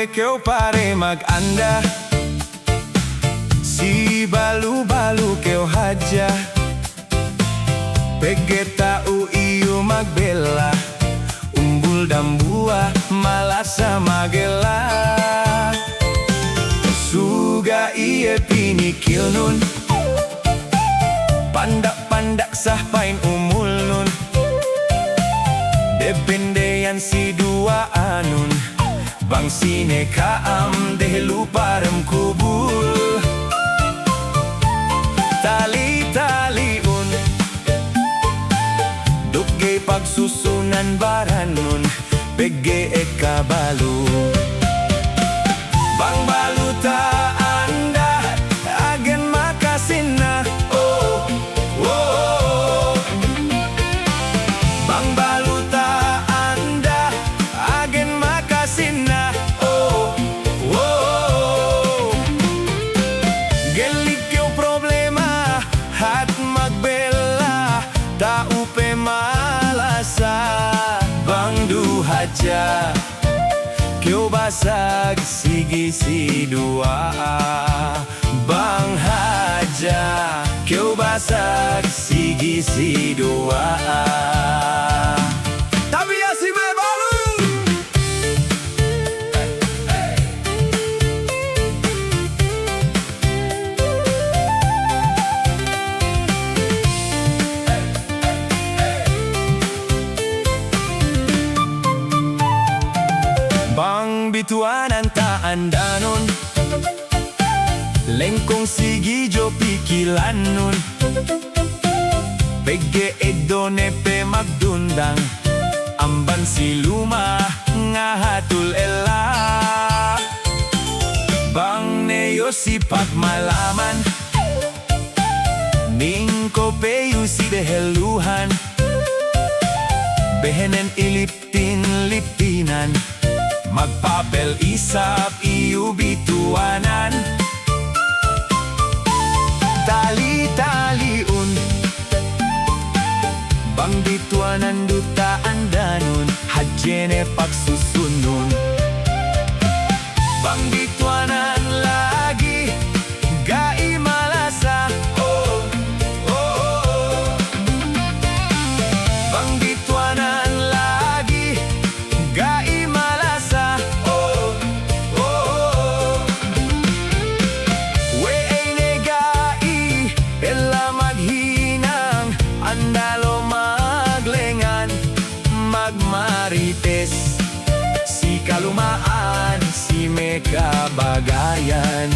ikaw pare mag-anda. Si balu-balu keo hadya. Pegeta u iyo magbela. Umbul dambua malasa magela. Suga iye pinikil nun. Pandak-pandak sah pain umul nun. Depende yan si dua anun. Bang sine kaam dehlu parem kubul. Tali-taliun Dugay pagsusunan baranun. Pege eka balu. Bang baluta anda agen makasina. Oh, oh. Bang baluta anda agen makasina. Oh, oh. Gelik yung problema at magbela. Taupe malasa bang duhaja. Kyo basag sige si dua bang haja. Kyo basag sige si dua. Tapi si balu. Bang bituanan taan danon. Lengkong sigi jo pikilan nun. Pege edone pe magdundang. Amban si luma nga hatul ela. Bang neyo si pagmalaman. Ning ko peyu si deheluhan. Behenen iliptin-liptinan. Magpapel isap iyo bituanan. Tali-taliun Bang bituanan duta andanun. Hadjene pagsusunun. Bang bituanan lagi gai malasa. Oh, oh, oh. Bang bituanan lagi gai malasa. Oh, oh, oh. We ay gai ela maghinang. Andalo maglengan magmarites. Si kalumaan si mekabagayan.